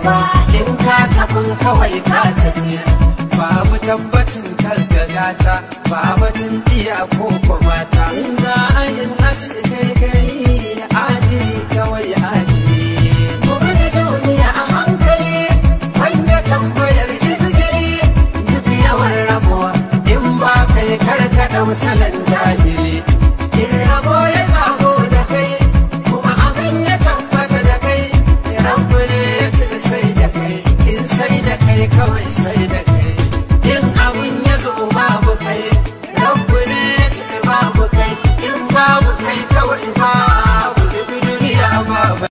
ba in ka tafin kawai ka tafi babu tabbacin kargagata babatin iya ko mata in za a yin aski kai kai adili kawai adili gobe da duniya a hankali wanda tambayar izgiri duk yawan rabuwa in ba kai karkada misalan